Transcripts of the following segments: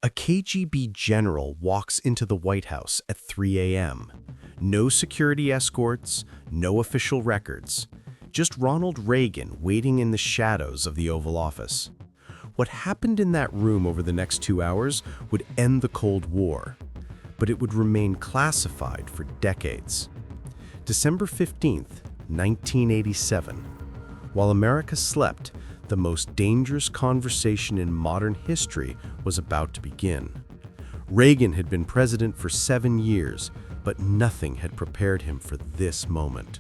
A KGB general walks into the White House at 3 a.m. No security escorts, no official records. Just Ronald Reagan waiting in the shadows of the Oval Office. What happened in that room over the next 2 hours would end the Cold War, but it would remain classified for decades. December 15th, 1987. While America slept, the most dangerous conversation in modern history was about to begin. Reagan had been president for 7 years, but nothing had prepared him for this moment.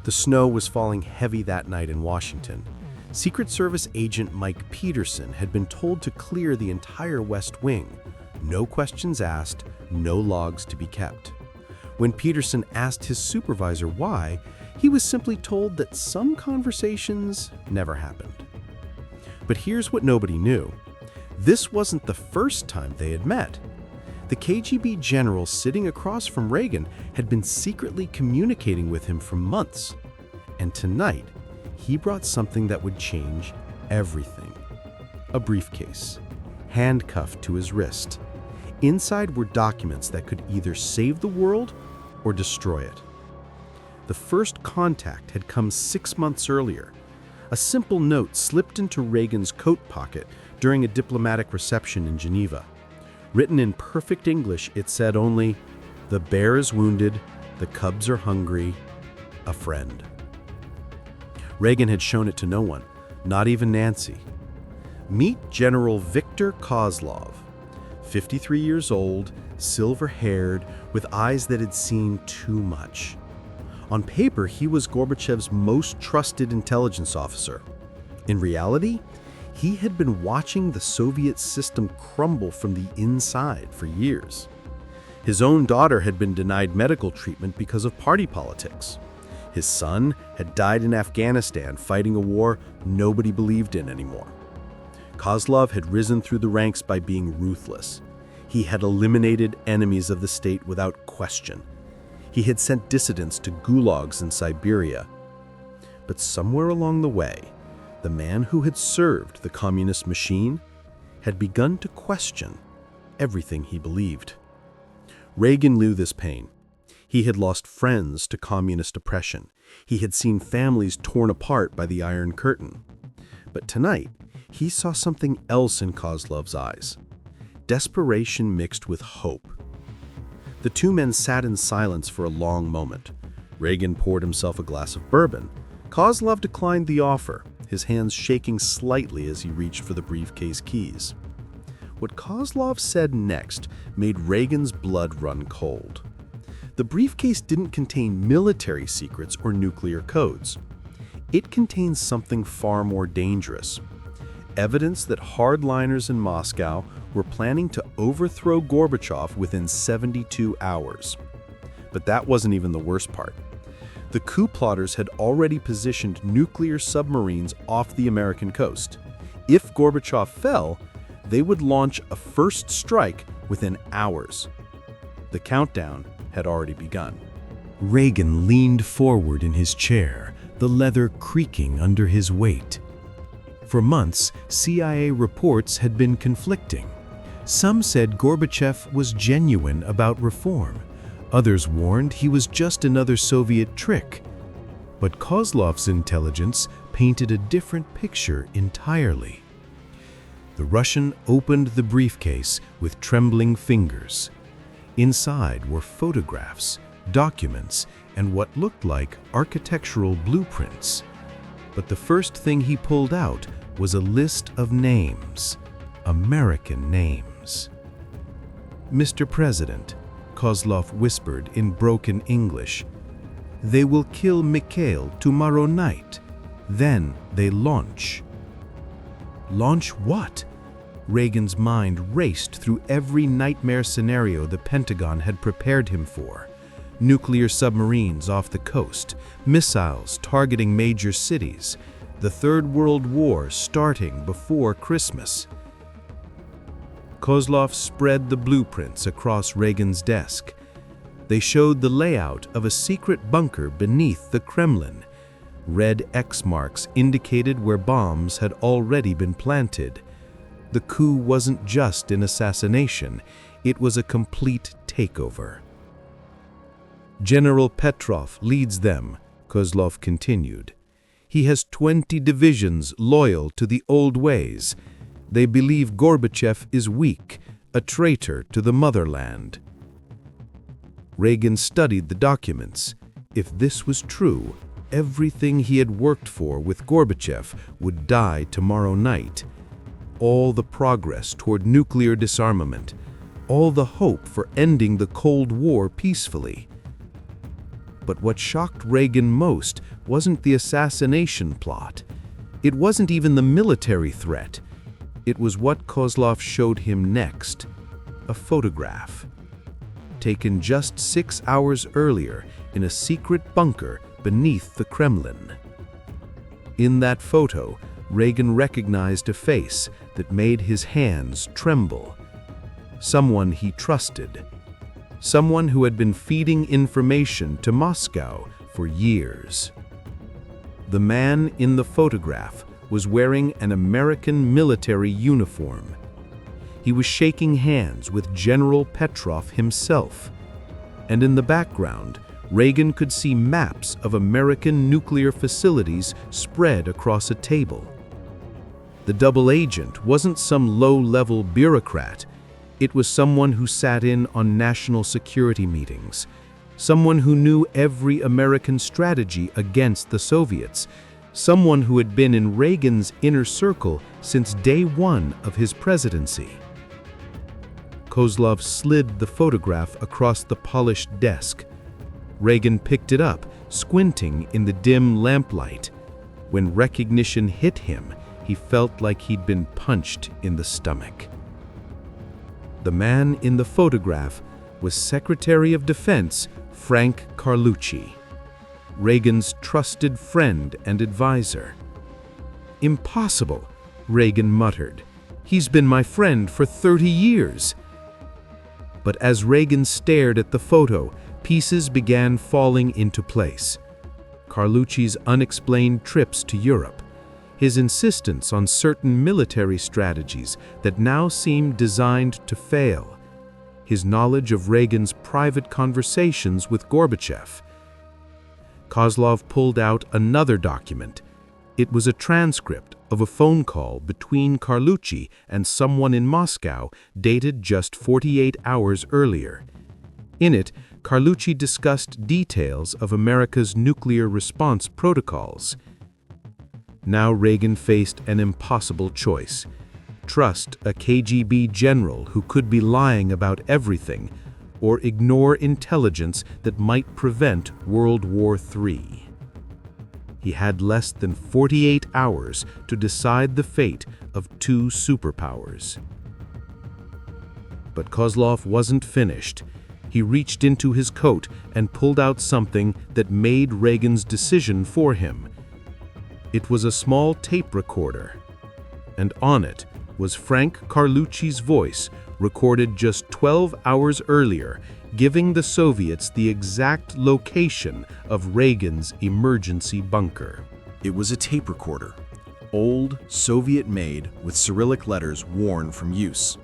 The snow was falling heavy that night in Washington. Secret Service agent Mike Peterson had been told to clear the entire West Wing. No questions asked, no logs to be kept. When Peterson asked his supervisor why, he was simply told that some conversations never happened. But here's what nobody knew. This wasn't the first time they had met. The KGB general sitting across from Reagan had been secretly communicating with him for months. And tonight, he brought something that would change everything. A briefcase, handcuffed to his wrist. Inside were documents that could either save the world or destroy it. The first contact had come 6 months earlier. A simple note slipped into Reagan's coat pocket during a diplomatic reception in Geneva. Written in perfect English, it said only, "The bear is wounded, the cubs are hungry, a friend." Reagan had shown it to no one, not even Nancy. Meet General Viktor Kozlov, 53 years old, silver-haired, with eyes that had seen too much. On paper, he was Gorbachev's most trusted intelligence officer. In reality, he had been watching the Soviet system crumble from the inside for years. His own daughter had been denied medical treatment because of party politics. His son had died in Afghanistan fighting a war nobody believed in anymore. Kozlov had risen through the ranks by being ruthless. He had eliminated enemies of the state without question. He had sent dissidents to gulags in Siberia. But somewhere along the way, the man who had served the communist machine had begun to question everything he believed. Reagan knew this pain. He had lost friends to communist oppression. He had seen families torn apart by the Iron Curtain. But tonight, he saw something else in Kozlov's eyes. Desperation mixed with hope. The two men sat in silence for a long moment. Reagan poured himself a glass of bourbon. Kozlov declined the offer, his hands shaking slightly as he reached for the briefcase keys. What Kozlov said next made Reagan's blood run cold. The briefcase didn't contain military secrets or nuclear codes. It contained something far more dangerous. Evidence that hardliners in Moscow were planning to overthrow Gorbachev within 72 hours. But that wasn't even the worst part. The coup plotters had already positioned nuclear submarines off the American coast. If Gorbachev fell, they would launch a first strike within hours. The countdown had already begun. Reagan leaned forward in his chair, the leather creaking under his weight. For months, CIA reports had been conflicting. Some said Gorbachev was genuine about reform. Others warned he was just another Soviet trick. But Kozlov's intelligence painted a different picture entirely. The Russian opened the briefcase with trembling fingers. Inside were photographs, documents, and what looked like architectural blueprints. But the first thing he pulled out was a list of names, American names. "Mr. President," Kozlov whispered in broken English, "they will kill Mikhail tomorrow night. Then they launch." Launch what? Reagan's mind raced through every nightmare scenario the Pentagon had prepared him for. Nuclear submarines off the coast, missiles targeting major cities, the Third World War starting before Christmas. Kozlov spread the blueprints across Reagan's desk. They showed the layout of a secret bunker beneath the Kremlin. Red X marks indicated where bombs had already been planted. The coup wasn't just an assassination, it was a complete takeover. General Petrov leads them, Kozlov continued. He has 20 divisions loyal to the old ways. They believe Gorbachev is weak, a traitor to the motherland. Reagan studied the documents. If this was true, everything he had worked for with Gorbachev would die tomorrow night. All the progress toward nuclear disarmament, all the hope for ending the Cold War peacefully. But what shocked Reagan most wasn't the assassination plot. It wasn't even the military threat. It was what Kozlov showed him next, a photograph. Taken just 6 hours earlier in a secret bunker beneath the Kremlin. In that photo, Reagan recognized a face that made his hands tremble. Someone he trusted. Someone who had been feeding information to Moscow for years. The man in the photograph was wearing an American military uniform. He was shaking hands with General Petrov himself. And in the background, Reagan could see maps of American nuclear facilities spread across a table. The double agent wasn't some low-level bureaucrat. It was someone who sat in on national security meetings, someone who knew every American strategy against the Soviets, someone who had been in Reagan's inner circle since day one of his presidency. Kozlov slid the photograph across the polished desk. Reagan picked it up, squinting in the dim lamplight. When recognition hit him, he felt like he'd been punched in the stomach. The man in the photograph was Secretary of Defense Frank Carlucci, Reagan's trusted friend and advisor. "Impossible," Reagan muttered. "He's been my friend for 30 years." But as Reagan stared at the photo, pieces began falling into place. Carlucci's unexplained trips to Europe, his insistence on certain military strategies that now seemed designed to fail, his knowledge of Reagan's private conversations with Gorbachev. Kozlov pulled out another document. It was a transcript of a phone call between Carlucci and someone in Moscow dated just 48 hours earlier. In it, Carlucci discussed details of America's nuclear response protocols. Now Reagan faced an impossible choice. Trust a KGB general who could be lying about everything, or ignore intelligence that might prevent World War III. He had less than 48 hours to decide the fate of two superpowers. But Kozlov wasn't finished. He reached into his coat and pulled out something that made Reagan's decision for him. It was a small tape recorder, and on it was Frank Carlucci's voice, recorded just 12 hours earlier, giving the Soviets the exact location of Reagan's emergency bunker. It was a tape recorder, old, Soviet-made, with Cyrillic letters worn from use.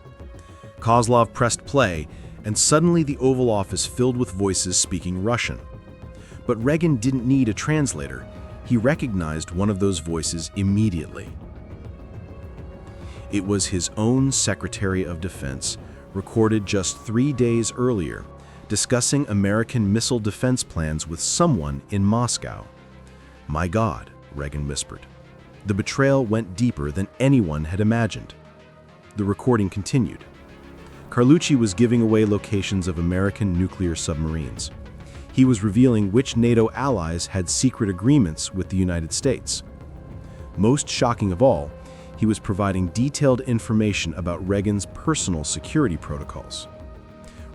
Kozlov pressed play, and suddenly the Oval Office filled with voices speaking Russian. But Reagan didn't need a translator. He recognized one of those voices immediately. It was his own Secretary of Defense, recorded just 3 days earlier, discussing American missile defense plans with someone in Moscow. "My God," Reagan whispered. The betrayal went deeper than anyone had imagined. The recording continued. Carlucci was giving away locations of American nuclear submarines. He was revealing which NATO allies had secret agreements with the United States. Most shocking of all, he was providing detailed information about Reagan's personal security protocols.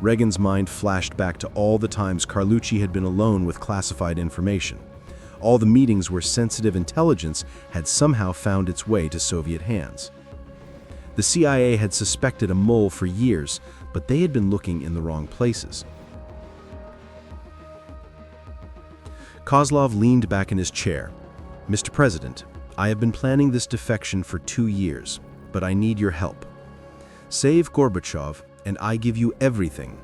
Reagan's mind flashed back to all the times Carlucci had been alone with classified information, all the meetings where sensitive intelligence had somehow found its way to Soviet hands. The CIA had suspected a mole for years, but they had been looking in the wrong places. Kozlov leaned back in his chair. "Mr. President, I have been planning this defection for 2 years, but I need your help. Save Gorbachev, and I give you everything.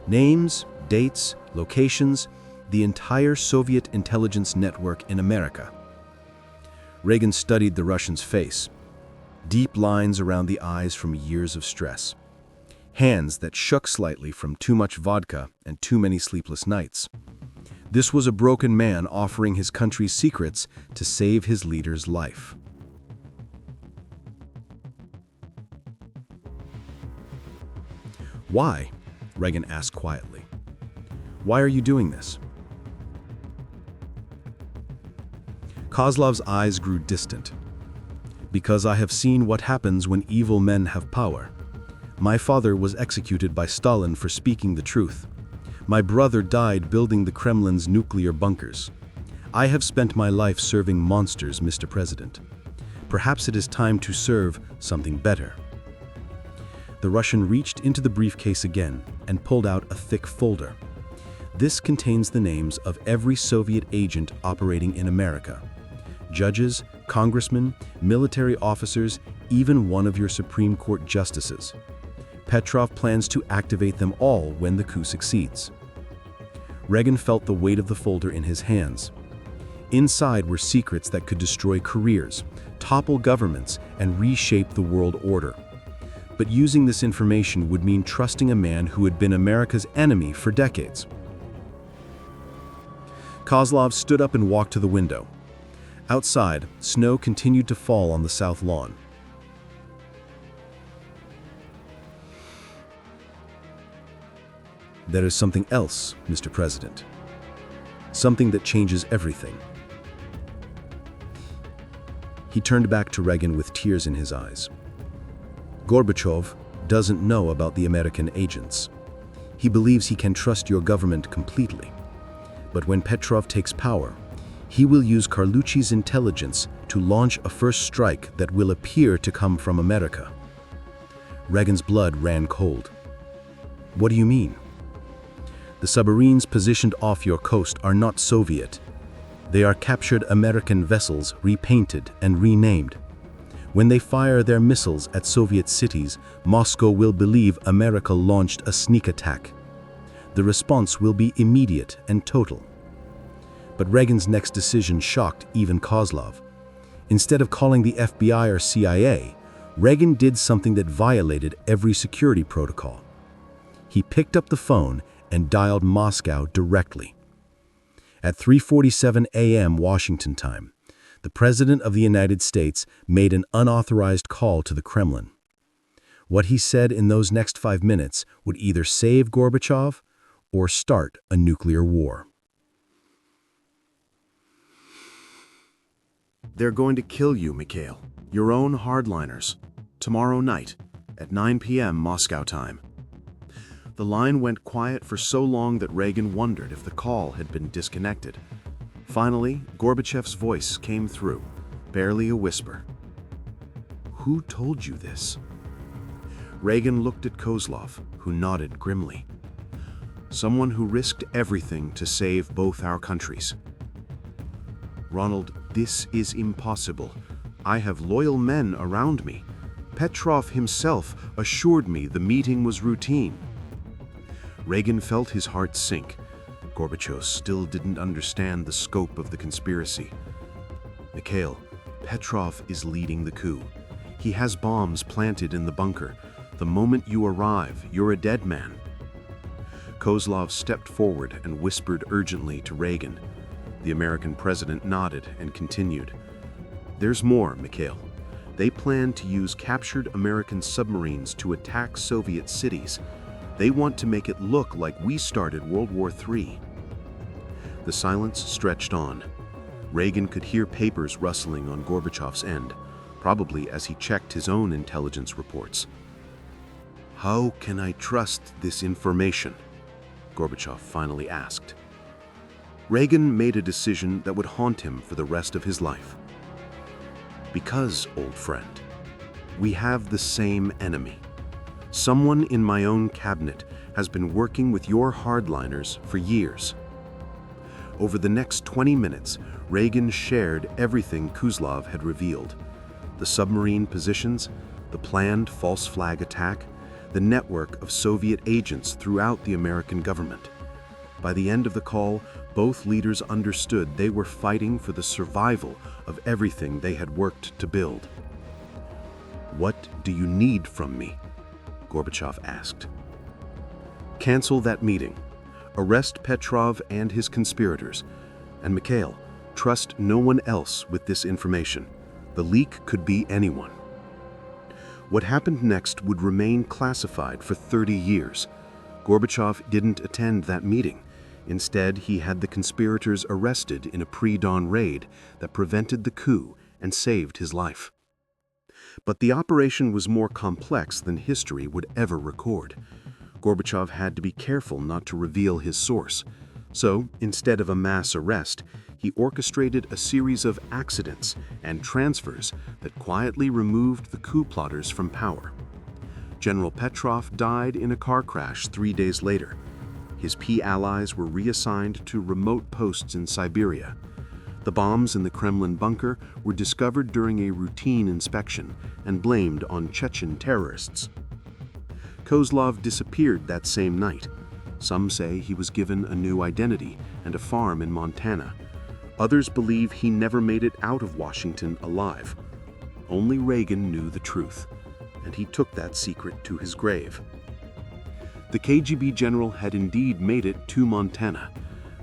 Names, dates, locations, the entire Soviet intelligence network in America." Reagan studied the Russian's face. Deep lines around the eyes from years of stress. Hands that shook slightly from too much vodka and too many sleepless nights. This was a broken man offering his country's secrets to save his leader's life. "Why?" Reagan asked quietly. "Why are you doing this?" Kozlov's eyes grew distant. "Because I have seen what happens when evil men have power. My father was executed by Stalin for speaking the truth. My brother died building the Kremlin's nuclear bunkers. I have spent my life serving monsters, Mr. President. Perhaps it is time to serve something better." The Russian reached into the briefcase again and pulled out a thick folder. This contains the names of every Soviet agent operating in America. Judges, congressmen, military officers, even one of your Supreme Court justices. Petrov plans to activate them all when the coup succeeds. Reagan felt the weight of the folder in his hands. Inside were secrets that could destroy careers, topple governments, and reshape the world order. But using this information would mean trusting a man who had been America's enemy for decades. Kozlov stood up and walked to the window. Outside, snow continued to fall on the south lawn. "There is something else, Mr. President. Something that changes everything." He turned back to Reagan with tears in his eyes. "Gorbachev doesn't know about the American agents. He believes he can trust your government completely. But when Petrov takes power, he will use Carlucci's intelligence to launch a first strike that will appear to come from America." Reagan's blood ran cold. "What do you mean?" "The submarines positioned off your coast are not Soviet. They are captured American vessels repainted and renamed. When they fire their missiles at Soviet cities, Moscow will believe America launched a sneak attack. The response will be immediate and total." But Reagan's next decision shocked even Kozlov. Instead of calling the FBI or CIA, Reagan did something that violated every security protocol. He picked up the phone and dialed Moscow directly. At 3:47 a.m. Washington time, the President of the United States made an unauthorized call to the Kremlin. What he said in those next 5 minutes would either save Gorbachev or start a nuclear war. "They're going to kill you, Mikhail, your own hardliners, tomorrow night at 9 p.m. Moscow time." The line went quiet for so long that Reagan wondered if the call had been disconnected. Finally, Gorbachev's voice came through, barely a whisper. "Who told you this?" Reagan looked at Kozlov, who nodded grimly. "Someone who risked everything to save both our countries." "Ronald, this is impossible. I have loyal men around me. Petrov himself assured me the meeting was routine." Reagan felt his heart sink. Gorbachev still didn't understand the scope of the conspiracy. "Mikhail, Petrov is leading the coup. He has bombs planted in the bunker. The moment you arrive, you're a dead man." Kozlov stepped forward and whispered urgently to Reagan. The American president nodded and continued. "There's more, Mikhail. They plan to use captured American submarines to attack Soviet cities. They want to make it look like we started World War III." The silence stretched on. Reagan could hear papers rustling on Gorbachev's end, probably as he checked his own intelligence reports. "How can I trust this information?" Gorbachev finally asked. Reagan made a decision that would haunt him for the rest of his life. "Because, old friend, we have the same enemy. Someone in my own cabinet has been working with your hardliners for years." Over the next 20 minutes, Reagan shared everything Kozlov had revealed. The submarine positions, the planned false flag attack, the network of Soviet agents throughout the American government. By the end of the call, both leaders understood they were fighting for the survival of everything they had worked to build. "What do you need from me?" Gorbachev asked. "Cancel that meeting. Arrest Petrov and his conspirators. And Mikhail, trust no one else with this information. The leak could be anyone." What happened next would remain classified for 30 years. Gorbachev didn't attend that meeting. Instead, he had the conspirators arrested in a pre-dawn raid that prevented the coup and saved his life. But the operation was more complex than history would ever record. Gorbachev had to be careful not to reveal his source. So, instead of a mass arrest, he orchestrated a series of accidents and transfers that quietly removed the coup plotters from power. General Petrov died in a car crash 3 days later. His allies were reassigned to remote posts in Siberia. The bombs in the Kremlin bunker were discovered during a routine inspection and blamed on Chechen terrorists. Kozlov disappeared that same night. Some say he was given a new identity and a farm in Montana. Others believe he never made it out of Washington alive. Only Reagan knew the truth, and he took that secret to his grave. The KGB general had indeed made it to Montana,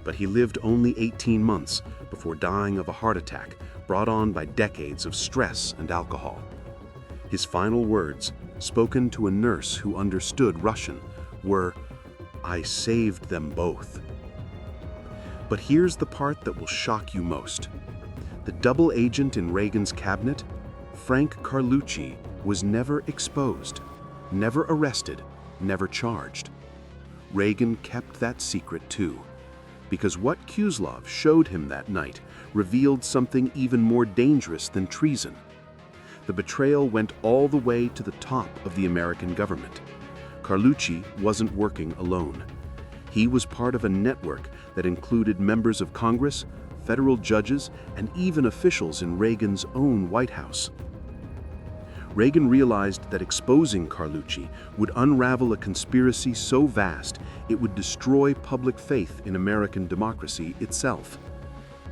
but he lived only 18 months before dying of a heart attack brought on by decades of stress and alcohol. His final words, spoken to a nurse who understood Russian, were, "I saved them both." But here's the part that will shock you most. The double agent in Reagan's cabinet, Frank Carlucci, was never exposed, never arrested, never charged. Reagan kept that secret too, because what Kozlov showed him that night revealed something even more dangerous than treason. The betrayal went all the way to the top of the American government. Carlucci wasn't working alone. He was part of a network that included members of Congress, federal judges, and even officials in Reagan's own White House. Reagan realized that exposing Carlucci would unravel a conspiracy so vast it would destroy public faith in American democracy itself.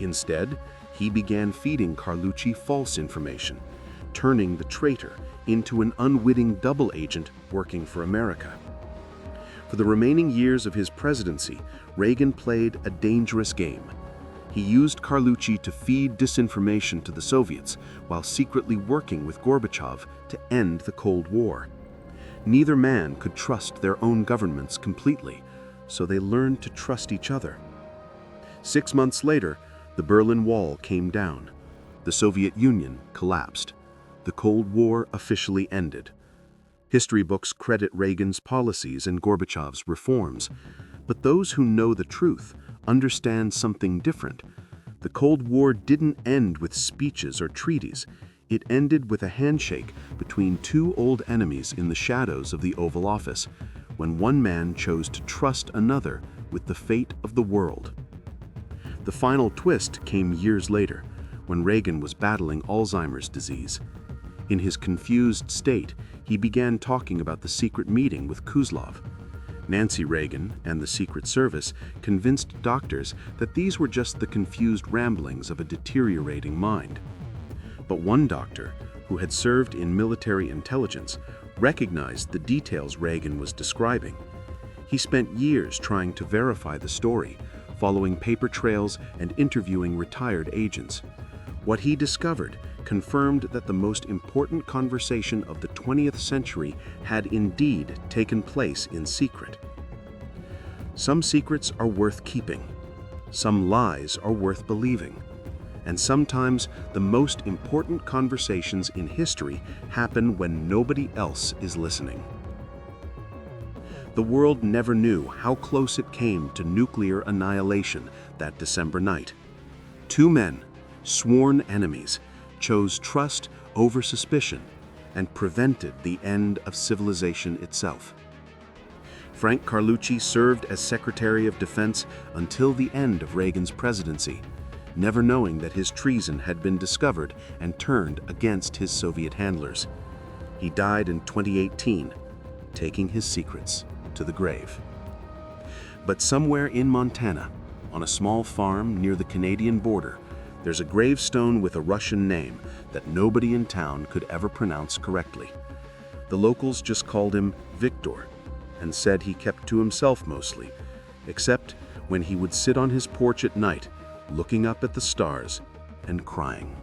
Instead, he began feeding Carlucci false information, turning the traitor into an unwitting double agent working for America. For the remaining years of his presidency, Reagan played a dangerous game. He used Carlucci to feed disinformation to the Soviets while secretly working with Gorbachev to end the Cold War. Neither man could trust their own governments completely, so they learned to trust each other. 6 months later, the Berlin Wall came down. The Soviet Union collapsed. The Cold War officially ended. History books credit Reagan's policies and Gorbachev's reforms, but those who know the truth understand something different. The Cold War didn't end with speeches or treaties. It ended with a handshake between two old enemies in the shadows of the Oval Office, when one man chose to trust another with the fate of the world. The final twist came years later, when Reagan was battling Alzheimer's disease. In his confused state, he began talking about the secret meeting with Kozlov. Nancy Reagan and the Secret Service convinced doctors that these were just the confused ramblings of a deteriorating mind. But one doctor, who had served in military intelligence, recognized the details Reagan was describing. He spent years trying to verify the story, following paper trails and interviewing retired agents. What he discovered confirmed that the most important conversation of the 20th century had indeed taken place in secret. Some secrets are worth keeping. Some lies are worth believing. And sometimes the most important conversations in history happen when nobody else is listening. The world never knew how close it came to nuclear annihilation that December night. Two men, sworn enemies, chose trust over suspicion and prevented the end of civilization itself. Frank Carlucci served as Secretary of Defense until the end of Reagan's presidency, never knowing that his treason had been discovered and turned against his Soviet handlers. He died in 2018, taking his secrets to the grave. But somewhere in Montana, on a small farm near the Canadian border, there's a gravestone with a Russian name that nobody in town could ever pronounce correctly. The locals just called him Victor and said he kept to himself mostly, except when he would sit on his porch at night, looking up at the stars and crying.